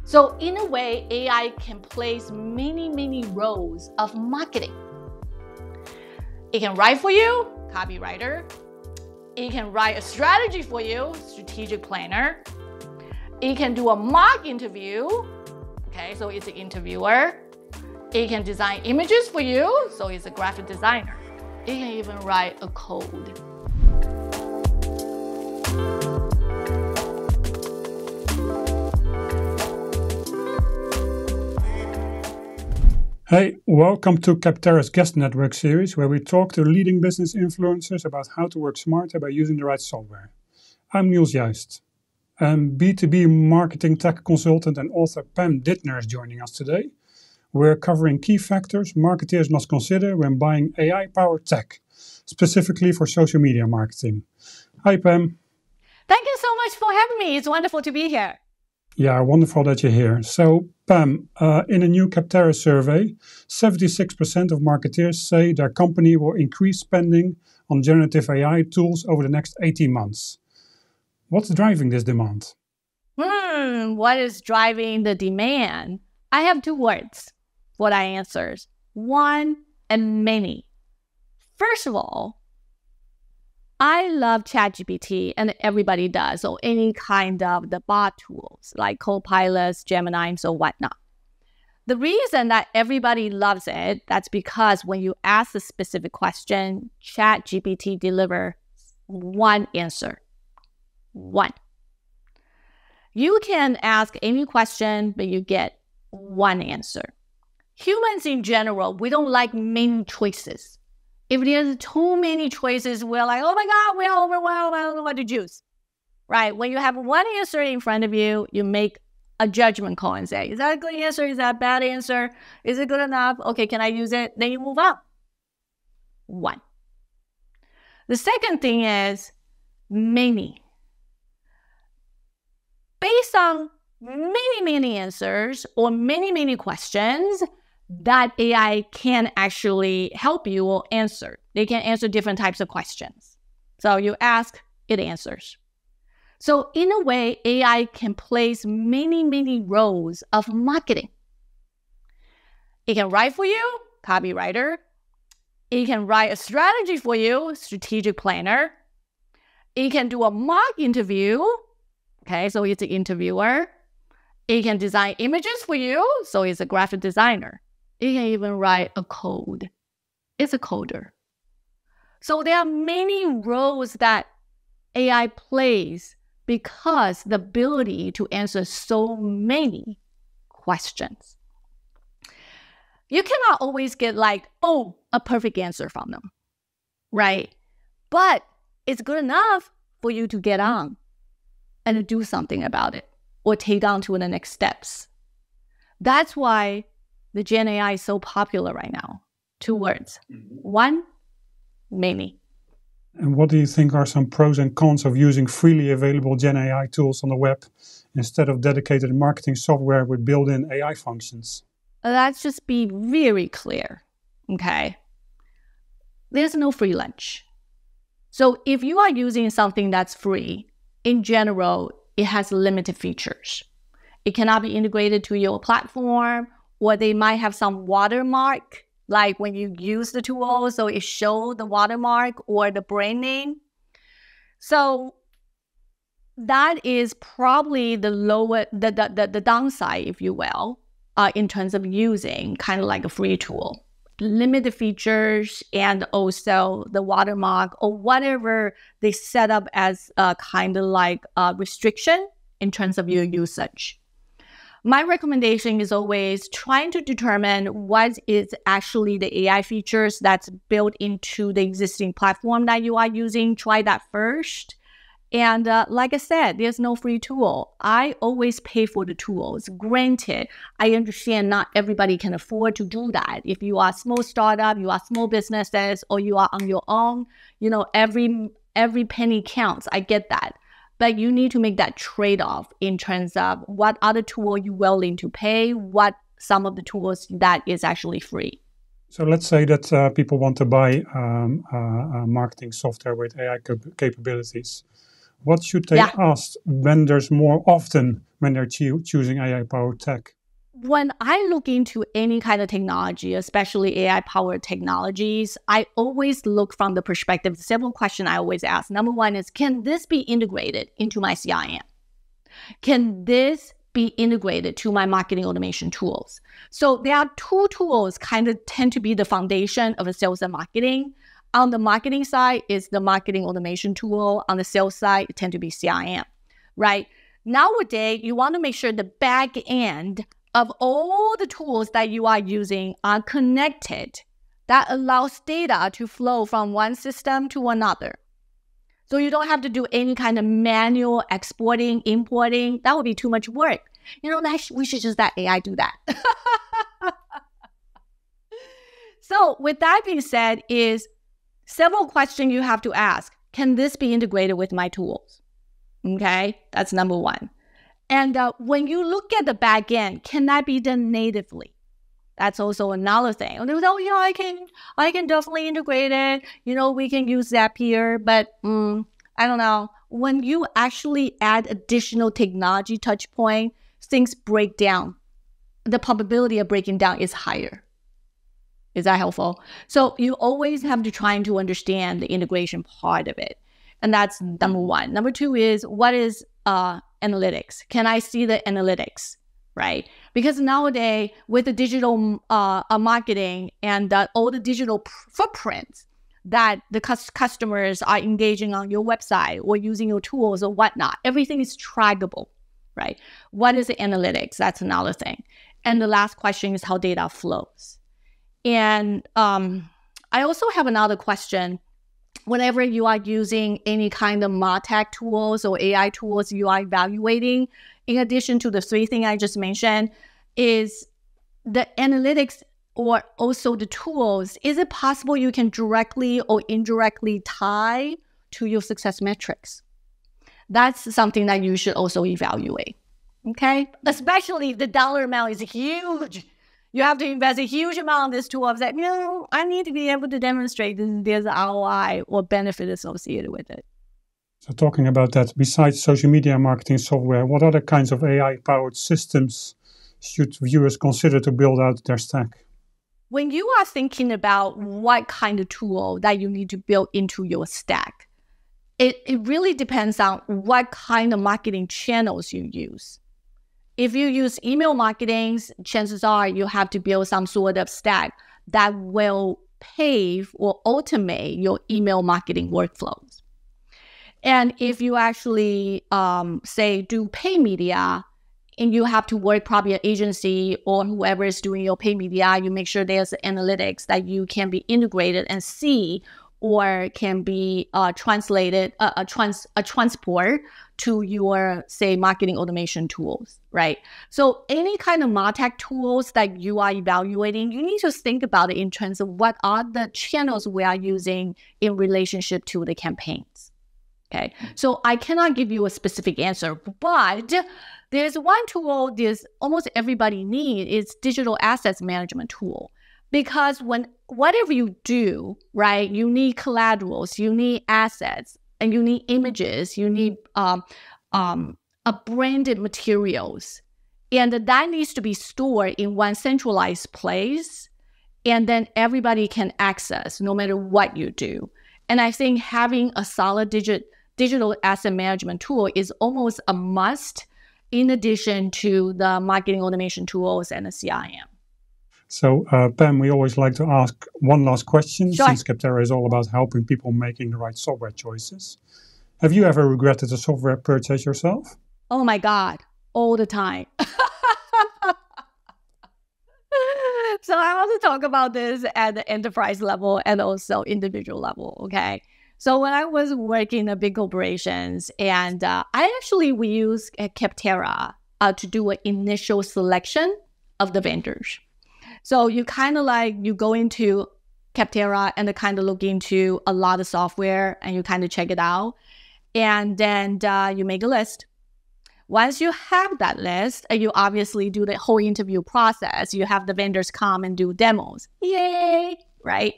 So in a way, AI can play many roles of marketing. It can write for you, copywriter. It can write a strategy for you, strategic planner. It can do a mock interview, okay, so it's an interviewer. It can design images for you, so it's a graphic designer. It can even write a code. Hey, welcome to Capterra's Guest Network series, where we talk to leading business influencers about how to work smarter by using the right software. I'm Niels Juist. B2B marketing tech consultant and author Pam Didner is joining us today. We're covering key factors marketers must consider when buying AI-powered tech, specifically for social media marketing. Hi, Pam. Thank you so much for having me. It's wonderful to be here. Yeah, wonderful that you're here. So, Pam, in a new Capterra survey, 76% of marketers say their company will increase spending on generative AI tools over the next 18 months. What's driving this demand? What is driving the demand? I have two words for that answer. One and many. First of all, I love ChatGPT, and everybody does, or any kind of the bot tools like Copilots, Gemini, and so whatnot. The reason that everybody loves it, that's because when you ask a specific question, ChatGPT delivers one answer. One. You can ask any question, but you get one answer. Humans in general, we don't like many choices. If there's too many choices, we're like, oh my God, we're overwhelmed, I don't know what to choose, right? When you have one answer in front of you, you make a judgment call and say, is that a good answer? Is that a bad answer? Is it good enough? Okay, can I use it? Then you move on. One. The second thing is many. Based on many answers or many questions, that AI can actually help you or answer. They can answer different types of questions. So you ask, it answers. So in a way, AI can play many roles of marketing. It can write for you, copywriter. It can write a strategy for you, strategic planner. It can do a mock interview. Okay, so it's an interviewer. It can design images for you, so it's a graphic designer. It can even write a code. It's a coder. So there are many roles that AI plays because the ability to answer so many questions. You cannot always get a perfect answer from them, right? But it's good enough for you to get on and do something about it or take on to the next steps. That's why the GenAI is so popular right now. Two words. One, many. And what do you think are some pros and cons of using freely available GenAI tools on the web instead of dedicated marketing software with built-in AI functions? Let's just be very clear, okay? There's no free lunch. So if you are using something that's free, in general, it has limited features. It cannot be integrated to your platform, or they might have some watermark, like when you use the tool, so it shows the watermark or the brand name. So that is probably the downside, if you will, in terms of using kind of like a free tool. Limited features and also the watermark or whatever they set up as kind of like a restriction in terms of your usage. My recommendation is always trying to determine what is actually the AI features that's built into the existing platform that you are using. Try that first. And like I said, there's no free tool. I always pay for the tools. Granted, I understand not everybody can afford to do that. If you are a small startup, you are small businesses, or you are on your own, every penny counts. I get that. But you need to make that trade-off in terms of what other tool you're willing to pay, what some of the tools that is actually free. So let's say that people want to buy marketing software with AI capabilities. What should they ask vendors more often when they're choosing AI-powered tech? When I look into any kind of technology, especially AI-powered technologies, I always look from the perspective, several questions I always ask. Number one is, can this be integrated into my CRM? Can this be integrated to my marketing automation tools? So there are two tools kind of tend to be the foundation of a sales and marketing. On the marketing side is the marketing automation tool. On the sales side, it tends to be CRM, right? Nowadays, you want to make sure the back end of all the tools that you are using are connected. That allows data to flow from one system to another. So you don't have to do any kind of manual exporting, importing. That would be too much work. We should just let AI do that. So with that being said, is several questions you have to ask. Can this be integrated with my tools? Okay, that's number one. And when you look at the back end, can that be done natively? That's also another thing. I can definitely integrate it. We can use Zapier, but I don't know. When you actually add additional technology touch point, things break down. The probability of breaking down is higher. Is that helpful? So you always have to try to understand the integration part of it. And that's number one. Number two is, what is analytics? Can I see the analytics, right? Because nowadays, with the digital marketing and all the digital footprints that the customers are engaging on your website or using your tools or whatnot, everything is trackable, right? What is the analytics? That's another thing. And the last question is how data flows. And I also have another question. Whenever you are using any kind of MarTech tools or AI tools you are evaluating, in addition to the three things I just mentioned, is the analytics or also the tools, is it possible you can directly or indirectly tie to your success metrics? That's something that you should also evaluate, okay? Especially if the dollar amount is huge. You have to invest a huge amount in this tool. That, I need to be able to demonstrate there's ROI or benefit associated with it. So talking about that, besides social media marketing software, what other kinds of AI-powered systems should viewers consider to build out their stack? When you are thinking about what kind of tool that you need to build into your stack, it really depends on what kind of marketing channels you use. If you use email marketing, chances are you have to build some sort of stack that will pave or automate your email marketing workflows. And if you actually, say, do pay media, and you have to work probably an agency or whoever is doing your pay media, you make sure there's analytics that you can be integrated and see or can be translated, a transport to your, say, marketing automation tools, right? So any kind of MarTech tools that you are evaluating, you need to think about it in terms of what are the channels we are using in relationship to the campaigns, okay? So I cannot give you a specific answer, but there's one tool there's almost everybody needs is digital assets management tool. Because whatever you do, right, you need collaterals, you need assets, and you need images, you need branded materials. And that needs to be stored in one centralized place. And then everybody can access no matter what you do. And I think having a solid digital asset management tool is almost a must in addition to the marketing automation tools and the CRM. So, Pam, we always like to ask one last question, Sure. since Capterra is all about helping people making the right software choices. Have you ever regretted a software purchase yourself? Oh my God, all the time. So I want to talk about this at the enterprise level and also individual level, okay? So when I was working in big corporations, and we use Capterra to do an initial selection of the vendors. So you kind of you go into Capterra and kind of look into a lot of software and you kind of check it out. And then you make a list. Once you have that list, you obviously do the whole interview process. You have the vendors come and do demos. Yay, right?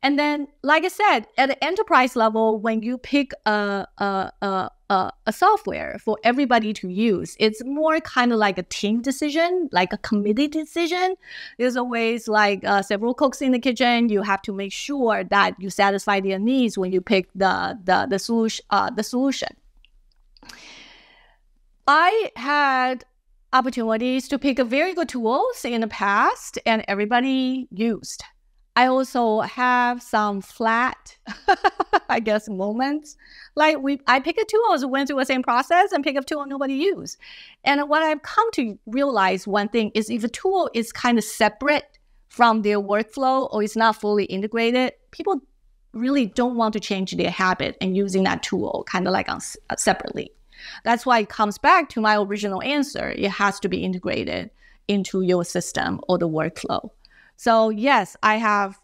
And then, like I said, at the enterprise level, when you pick a a software for everybody to use. It's more kind of like a team decision, like a committee decision. There's always like several cooks in the kitchen. You have to make sure that you satisfy their needs when you pick the solution. I had opportunities to pick a very good tools in the past, and everybody used. I also have some flat, I guess, moments. Like I pick a tool, went through the same process, and pick a tool nobody used. And what I've come to realize, one thing is, if a tool is kind of separate from their workflow or it's not fully integrated, people really don't want to change their habit and using that tool kind of like separately. That's why it comes back to my original answer. It has to be integrated into your system or the workflow. So yes, I have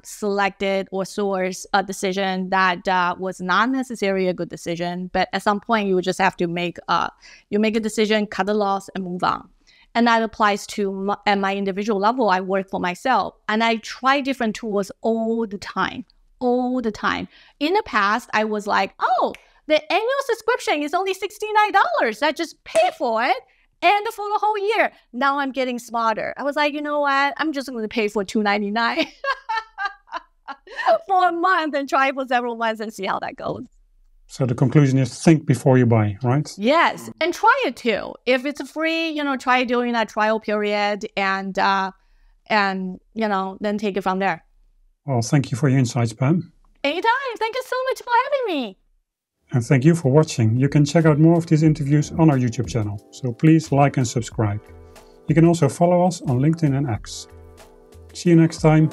selected or sourced a decision that was not necessarily a good decision, but at some point you just have to make a decision, cut the loss, and move on. And that applies to at my individual level. I work for myself, and I try different tools all the time. In the past, I was like, oh, the annual subscription is only $69. I just pay for it. And for the whole year. Now I'm getting smarter. I was like, you know what? I'm just going to pay for $2.99 for a month and try for several months and see how that goes. So the conclusion is think before you buy, right? Yes. And try it too. If it's free, try during that trial period and then take it from there. Well, thank you for your insights, Pam. Anytime. Thank you so much for having me. And thank you for watching. You can check out more of these interviews on our YouTube channel, so please like and subscribe. You can also follow us on LinkedIn and X. See you next time.